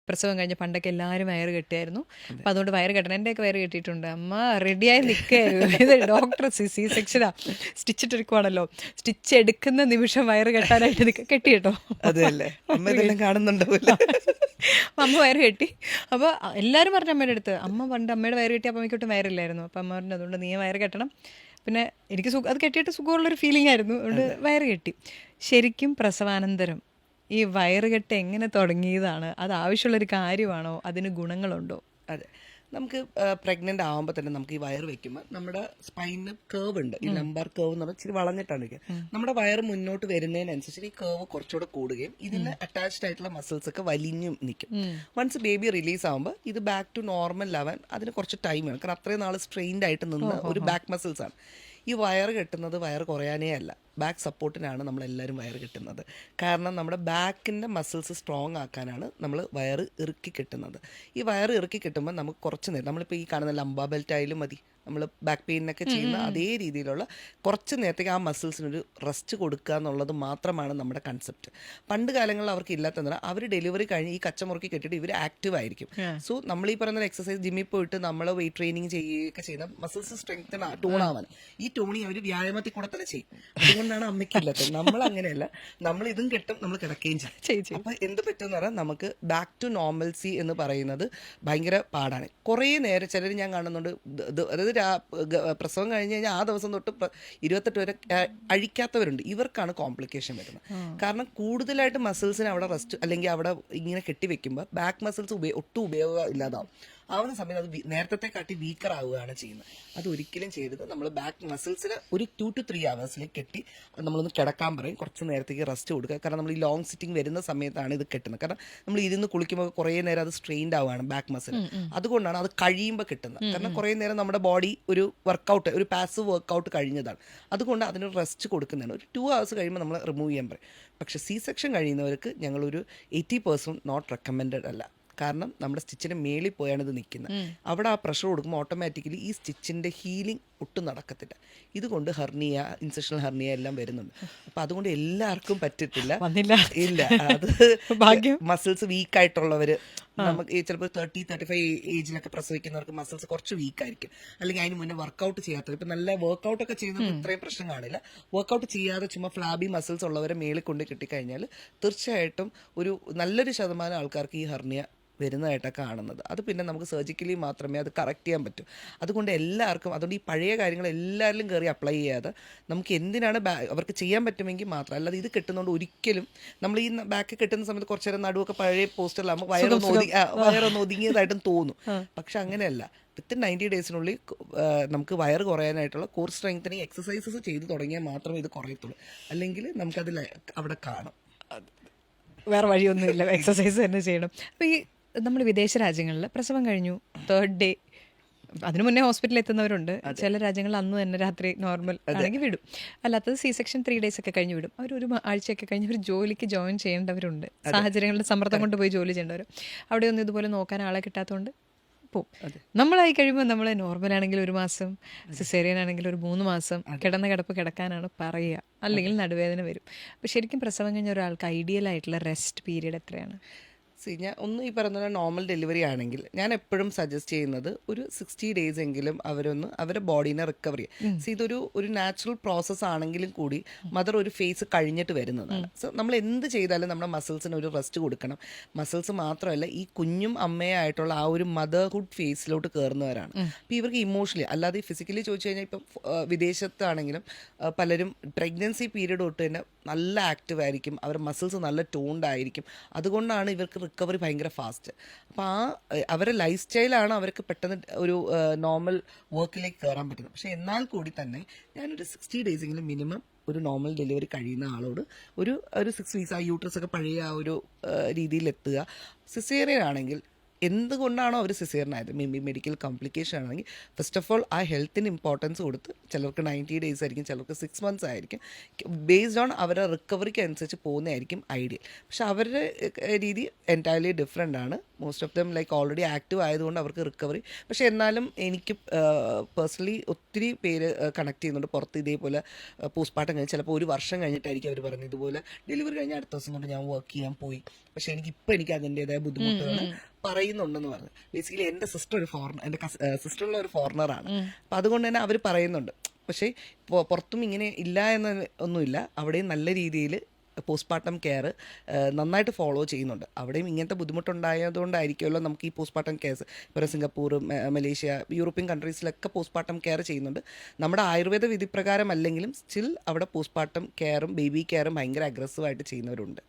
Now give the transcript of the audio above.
പ്രസവം കഴിഞ്ഞ പണ്ടൊക്കെ എല്ലാവരും വയറ് കെട്ടിയായിരുന്നു. അപ്പം അതുകൊണ്ട് വയറ് കെട്ടണം. എൻ്റെയൊക്കെ വയറ് കെട്ടിയിട്ടുണ്ട്. അമ്മ റെഡിയായി നിൽക്കുകയായിരുന്നു. ഇത് ഡോക്ടർ സി സെക്ഷനാ, സ്റ്റിച്ചിട്ടിരിക്കുവാണല്ലോ. സ്റ്റിച്ച് എടുക്കുന്ന നിമിഷം വയറ് കെട്ടാനായിട്ട് കെട്ടി കേട്ടോ. അതെല്ലേ, അമ്മ ഇതെല്ലാം കാണുന്നുണ്ടാവില്ല. അപ്പം അമ്മ വയറ് കെട്ടി. അപ്പോൾ എല്ലാവരും പറഞ്ഞു അമ്മയുടെ അടുത്ത്, അമ്മ പണ്ട് അമ്മയുടെ വയറ് കെട്ടി അപ്പം അമ്മയ്ക്കൊട്ടും വയറില്ലായിരുന്നു. അപ്പം അമ്മ പറഞ്ഞു അതുകൊണ്ട് നീ വയറ് കെട്ടണം. പിന്നെ എനിക്ക് അത് കെട്ടിയിട്ട് സുഖമുള്ളൊരു ഫീലിംഗ് ആയിരുന്നു. അതുകൊണ്ട് വയറ് കെട്ടി. ശരിക്കും പ്രസവാനന്തരം ഈ വയറുകെട്ട് എങ്ങനെ തുടങ്ങിയതാണ്? അത് ആവശ്യമുള്ളൊരു കാര്യമാണോ? അതിന് ഗുണങ്ങളുണ്ടോ? അതെ, നമുക്ക് പ്രഗ്നൻ്റ് ആകുമ്പോൾ തന്നെ നമുക്ക് ഈ വയർ വെക്കുമ്പോൾ നമ്മുടെ സ്പൈനിന് കേവ് ഉണ്ട്. ഈ ലംബാർ കേവ് എന്ന് പറഞ്ഞാൽ ഇച്ചിരി വളഞ്ഞിട്ടാണ് ഇരിക്കുക. നമ്മുടെ വയർ മുന്നോട്ട് വരുന്നതിനനുസരിച്ച് ഈ കേവ് കുറച്ചുകൂടെ കൂടുകയും ഇതിന് അറ്റാച്ച്ഡ് ആയിട്ടുള്ള മസിൽസ് ഒക്കെ വലിഞ്ഞും നിൽക്കും. വൺസ് ബേബി റിലീസ് ആകുമ്പോൾ ഇത് ബാക്ക് ടു നോർമൽ ആവാൻ അതിന് കുറച്ച് ടൈം വേണം. കാരണം അത്രയും നാൾ സ്ട്രെയിൻഡ് ആയിട്ട് നിന്ന് ഒരു ബാക്ക് മസിൽസ് ആണ്. ഈ വയർ കെട്ടുന്നത് വയർ കുറയാനേ അല്ല, ബാക്ക് സപ്പോർട്ടിനാണ് നമ്മളെല്ലാവരും വയർ കെട്ടുന്നത്. കാരണം നമ്മുടെ ബാക്കിൻ്റെ മസിൽസ് സ്ട്രോങ് ആക്കാനാണ് നമ്മൾ വയർ ഇറുക്കി കെട്ടുന്നത്. ഈ വയർ ഇറുക്കി കെട്ടുമ്പോൾ നമുക്ക് കുറച്ച് നേരം, നമ്മളിപ്പോൾ ഈ കാണുന്ന ലംബാ ബെൽറ്റ് ആയാലും മതി, നമ്മൾ ബാക്ക് പെയിനൊക്കെ ചെയ്യുന്ന അതേ രീതിയിലുള്ള കുറച്ച് നേരത്തേക്ക് ആ മസിൽസിനൊരു റെസ്റ്റ് കൊടുക്കുക എന്നുള്ളത് മാത്രമാണ് നമ്മുടെ കൺസെപ്റ്റ്. പണ്ട് കാലങ്ങളിൽ അവർക്ക് ഇല്ലാത്തതാണ്, അവർ ഡെലിവറി കഴിഞ്ഞ് ഈ കച്ചമുറുക്കി കെട്ടിയിട്ട് ഇവർ ആക്റ്റീവ് ആയിരിക്കും. സോ നമ്മൾ ഈ പറയുന്ന എക്സസൈസ് ജിമ്മിൽ പോയിട്ട് നമ്മൾ വെയിറ്റ് ട്രെയിനിങ് ചെയ്യുകയൊക്കെ ചെയ്യുന്ന മസിൽസ് സ്ട്രെങ്ത് ടൂൺ ആവാൻ ഈ ടൂണിങ് അവർ വ്യായാമത്തിൽ കൂടെ തന്നെ ചെയ്യും. അതുകൊണ്ടാണ് അമ്മയ്ക്ക് ഇല്ലാത്തത്. നമ്മൾ അങ്ങനെയല്ല, നമ്മൾ ഇതും കെട്ടും, നമ്മൾ കിടക്കുകയും ചെയ്യും. അപ്പൊ എന്ത് പറ്റുമെന്ന് പറഞ്ഞാൽ നമുക്ക് ബാക്ക് ടു നോർമൽസി എന്ന് പറയുന്നത് ഭയങ്കര പാടാണ്. കുറേ നേരം ചിലർ ഞാൻ കാണുന്നുണ്ട്, അതായത് പ്രസവം കഴിഞ്ഞ് കഴിഞ്ഞാൽ ആ ദിവസം തൊട്ട് 28 വരെ അഴിക്കാത്തവരുണ്ട്. ഇവർക്കാണ് കോംപ്ലിക്കേഷൻ വരുന്നത്. കാരണം കൂടുതലായിട്ട് മസിൽസിന് അവിടെ റെസ്റ്റ് അല്ലെങ്കിൽ അവിടെ ഇങ്ങനെ കെട്ടിവെക്കുമ്പോൾ ബാക്ക് മസിൽസ് ഒട്ടും ഉപയോഗം ഇല്ലാതാവും. ആവുന്ന സമയത്ത് അത് നേരത്തെ കാട്ടി വീക്കർ ആവുകയാണ് ചെയ്യുന്നത്. അത് ഒരിക്കലും ചെയ്തത് നമ്മൾ ബാക്ക് മസിൽസിന് ഒരു 2 to 3 hours കെട്ടി നമ്മളൊന്ന് കിടക്കാൻ പറയും. കുറച്ച് നേരത്തേക്ക് റെസ്റ്റ് കൊടുക്കുക. കാരണം നമ്മൾ ഈ ലോങ് സിറ്റിംഗ് വരുന്ന സമയത്താണ് ഇത് കെട്ടുന്നത്. കാരണം നമ്മൾ ഇരുന്ന് കുളിക്കുമ്പോൾ കുറേ നേരം അത് സ്ട്രെയിൻഡ് ആവുകയാണ് ബാക്ക് മസിൽ. അതുകൊണ്ടാണ് അത് കഴിയുമ്പോൾ കിട്ടുന്നത്. കാരണം കുറേ നേരം നമ്മുടെ ബോഡി ഒരു വർക്കൗട്ട്, ഒരു പാസീവ് വർക്കൗട്ട് കഴിഞ്ഞതാണ്. അതുകൊണ്ട് അതിന് റെസ്റ്റ് കൊടുക്കുന്നതാണ്. ഒരു 2 hours കഴിയുമ്പോൾ നമ്മൾ റിമൂവ് ചെയ്യാൻ പറയും. പക്ഷേ സി സെക്ഷൻ കഴിയുന്നവർക്ക് ഞങ്ങളൊരു 80% നോട്ട് റെക്കമെൻഡഡ് അല്ല. കാരണം നമ്മുടെ സ്റ്റിച്ചിന് മേളിൽ പോയാണ് ഇത് നിൽക്കുന്നത്. അവിടെ ആ പ്രഷർ കൊടുക്കുമ്പോൾ ഓട്ടോമാറ്റിക്കലി ഈ സ്റ്റിച്ചിൻ്റെ ഹീലിംഗ് ഒട്ടും നടക്കത്തില്ല. ഇതുകൊണ്ട് ഹെർണിയ, ഇൻസെഷണൽ ഹെർണിയ എല്ലാം വരുന്നുണ്ട്. അപ്പം അതുകൊണ്ട് എല്ലാവർക്കും പറ്റത്തില്ല. ഇല്ല, അത് മസിൽസ് വീക്കായിട്ടുള്ളവർ, നമുക്ക് ചിലപ്പോൾ 30-35 ഏജിലൊക്കെ പ്രസവിക്കുന്നവർക്ക് മസിൽസ് കുറച്ച് വീക്കായിരിക്കും. അല്ലെങ്കിൽ അതിന് മുന്നേ വർക്കൗട്ട് ചെയ്യാത്തവർ, ഇപ്പം നല്ല വർക്കൗട്ടൊക്കെ ചെയ്യുന്നവർക്ക് ഇത്രയും പ്രശ്നം കാണില്ല. വർക്കൗട്ട് ചെയ്യാതെ ചുമ്മാ ഫ്ലാബി മസിൽസ് ഉള്ളവരെ മേളിൽ കൊണ്ട് കിട്ടിക്കഴിഞ്ഞാൽ തീർച്ചയായിട്ടും ഒരു നല്ലൊരു ശതമാനം ആൾക്കാർക്ക് ഈ ഹെർണിയ വരുന്നതായിട്ടാണ് കാണുന്നത്. അത് പിന്നെ നമുക്ക് സർജിക്കലി മാത്രമേ അത് കറക്റ്റ് ചെയ്യാൻ പറ്റൂ. അതുകൊണ്ട് എല്ലാവർക്കും, അതുകൊണ്ട് ഈ പഴയ കാര്യങ്ങൾ എല്ലാവരിലും കയറി അപ്ലൈ ചെയ്യാതെ നമുക്ക് എന്തിനാണ് അവർക്ക് ചെയ്യാൻ പറ്റുമെങ്കിൽ മാത്രം. അല്ലാതെ ഇത് കെട്ടുന്നതുകൊണ്ട് ഒരിക്കലും നമ്മൾ ഈ ബാക്ക് കെട്ടുന്ന സമയത്ത് കുറച്ച് നേരം നടുവൊക്കെ പഴയ പോസ്റ്ററിലാകുമ്പോൾ വയറൊന്ന് ഒതുങ്ങിയതായിട്ടും തോന്നും. പക്ഷെ അങ്ങനെയല്ല. വിത്തിൻ 90 ഡേയ്സിനുള്ളിൽ നമുക്ക് വയറ് കുറയാനായിട്ടുള്ള കോർ സ്ട്രെങ്തനിങ് എക്സസൈസസ് ചെയ്ത് തുടങ്ങിയാൽ മാത്രമേ ഇത് കുറയത്തുള്ളൂ. അല്ലെങ്കിൽ നമുക്കതിൽ അവിടെ കാണും. വേറെ വഴിയൊന്നുമില്ല, എക്സസൈസ് തന്നെ ചെയ്യണം. അപ്പോൾ ഈ നമ്മൾ വിദേശ രാജ്യങ്ങളിൽ പ്രസവം കഴിഞ്ഞു 3rd day, അതിനു മുന്നേ ഹോസ്പിറ്റലിൽ എത്തുന്നവരുണ്ട്. ചില രാജ്യങ്ങളിൽ അന്ന് തന്നെ രാത്രി നോർമൽ ആണെങ്കിൽ വിടും. അല്ലാത്തത് സി സെക്ഷൻ 3 days ഒക്കെ കഴിഞ്ഞ് വിടും. അവർ 1 ആഴ്ചയൊക്കെ കഴിഞ്ഞ് ഒരു ജോലിക്ക് ജോയിൻ ചെയ്യേണ്ടവരുണ്ട്. സാഹചര്യങ്ങളുടെ സമ്മർദ്ദം കൊണ്ട് പോയി ജോലി ചെയ്യേണ്ടവർ. അവിടെ ഒന്നും ഇതുപോലെ നോക്കാൻ ആളെ കിട്ടാത്തതുകൊണ്ട് പോവും. നമ്മളായി കഴിയുമ്പോൾ നമ്മൾ നോർമലാണെങ്കിൽ 1 മാസം, സിസേറിയൻ ആണെങ്കിൽ ഒരു 3 മാസം കിടന്ന കിടപ്പ് കിടക്കാനാണ് പറയുക. അല്ലെങ്കിൽ നടുവേദന വരും. അപ്പോൾ ശരിക്കും പ്രസവം കഴിഞ്ഞ ഒരാൾക്ക് ഐഡിയൽ ആയിട്ടുള്ള റെസ്റ്റ് പീരീഡ് എത്രയാണ്? ഞാൻ ഈ പറയുന്ന നോർമൽ ഡെലിവറി ആണെങ്കിൽ ഞാൻ എപ്പോഴും സജസ്റ്റ് ചെയ്യുന്നത് ഒരു 60 days എങ്കിലും അവരുടെ ബോഡീനെ റിക്കവർ ചെയ്യാം. ഇതൊരു നാച്ചുറൽ പ്രോസസ്സ് ആണെങ്കിലും കൂടി മദർ ഒരു ഫേസ് കഴിഞ്ഞിട്ട് വരുന്നതാണ്. സോ നമ്മൾ എന്ത് ചെയ്താലും നമ്മുടെ മസിൽസിന് ഒരു റെസ്റ്റ് കൊടുക്കണം. മസിൽസ് മാത്രമല്ല, ഈ കുഞ്ഞും അമ്മയായിട്ടുള്ള ആ ഒരു മദർഹുഡ് ഫേസിലോട്ട് കയറുന്നവരാണ്. അപ്പോൾ ഇവർക്ക് ഇമോഷണലി, അല്ലാതെ ഫിസിക്കലി ചോദിച്ചു കഴിഞ്ഞാൽ ഇപ്പം വിദേശത്താണെങ്കിലും പലരും പ്രഗ്നൻസി പീരീഡ് തൊട്ട് തന്നെ നല്ല ആക്റ്റീവ് ആയിരിക്കും. അവരുടെ മസിൽസ് നല്ല ടോൺഡ് ആയിരിക്കും. അതുകൊണ്ടാണ് ഇവർക്ക് റിക്കവറി ഭയങ്കര ഫാസ്റ്റ്. അപ്പോൾ അവരുടെ ലൈഫ് സ്റ്റൈലാണ് അവർക്ക് പെട്ടെന്ന് ഒരു നോർമൽ വർക്കിലേക്ക് കയറാൻ പറ്റുന്നത്. പക്ഷേ എന്നാൽ കൂടി തന്നെ ഞാനൊരു 60 days എങ്കിലും മിനിമം ഒരു നോർമൽ ഡെലിവറി കഴിയുന്ന ആളോട് ഒരു 6 weeks ആ യൂട്രസ് ഒക്കെ പഴയ ആ ഒരു രീതിയിൽ എത്തുക. സിസേറിയൻ ആണെങ്കിൽ എന്തുകൊണ്ടാണോ അവർ സിസേറിനായത്, മേ ബി മെഡിക്കൽ കോംപ്ലിക്കേഷൻ ആണെങ്കിൽ ഫസ്റ്റ് ഓഫ് ഓൾ ആ ഹെൽത്തിന് ഇമ്പോർട്ടൻസ് കൊടുത്ത് ചിലർക്ക് 90 days ആയിരിക്കും, ചിലർക്ക് 6 months ആയിരിക്കും, ബേസ്ഡ് ഓൺ അവരുടെ റിക്കവറിക്ക് അനുസരിച്ച് പോകുന്നതായിരിക്കും ഐഡിയൽ. പക്ഷെ അവരുടെ രീതി എൻറ്റയർലി ഡിഫറെൻ്റ് ആണ്. Most of them like already active ആയതുകൊണ്ട് അവർക്ക് റിക്കവറി. പക്ഷെ എന്നാലും എനിക്ക് പേഴ്സണലി ഒത്തിരി പേര് കണക്ട് ചെയ്യുന്നുണ്ട് പുറത്ത് ഇതേപോലെ പോസ്റ്റ്മോർട്ടം കഴിഞ്ഞ് ചിലപ്പോൾ 1 വർഷം കഴിഞ്ഞിട്ടായിരിക്കും അവർ പറഞ്ഞത് ഇതുപോലെ ഡെലിവറി കഴിഞ്ഞ അടുത്ത ദിവസം കൊണ്ട് ഞാൻ വർക്ക് ചെയ്യാൻ പോയി, പക്ഷെ എനിക്ക് അതിൻ്റെതായ ബുദ്ധിമുട്ടുകൾ പറയുന്നുണ്ടെന്ന് പറഞ്ഞു. ബേസിക്കലി എൻ്റെ സിസ്റ്റർ ഒരു ഫോറിനർ, എൻ്റെ സിസ്റ്ററുള്ള ഒരു ഫോറിനറാണ്. അപ്പം അതുകൊണ്ട് തന്നെ അവർ പറയുന്നുണ്ട്. പക്ഷേ പുറത്തും ഇങ്ങനെ ഇല്ല എന്ന് ഒന്നുമില്ല, അവിടെയും നല്ല രീതിയിൽ പോസ്റ്റ്മോർട്ടം കെയർ നന്നായിട്ട് ഫോളോ ചെയ്യുന്നുണ്ട്. അവിടെയും ഇങ്ങനത്തെ ബുദ്ധിമുട്ടുണ്ടായതുകൊണ്ടായിരിക്കുമല്ലോ നമുക്ക് ഈ പോസ്റ്റ്മോർട്ടം കെയർസ് ഇപ്പോൾ സിംഗപ്പൂർ, മലേഷ്യ, യൂറോപ്യൻ കൺട്രീസിലൊക്കെ പോസ്റ്റ്മോർട്ടം കെയർ ചെയ്യുന്നുണ്ട്. നമ്മുടെ ആയുർവേദ വിധിപ്രകാരം അല്ലെങ്കിലും സ്റ്റിൽ അവിടെ പോസ്റ്റ്മോർട്ടം കെയറും ബേബി കെയറും ഭയങ്കര അഗ്രസീവായിട്ട് ചെയ്യുന്നവരുണ്ട്.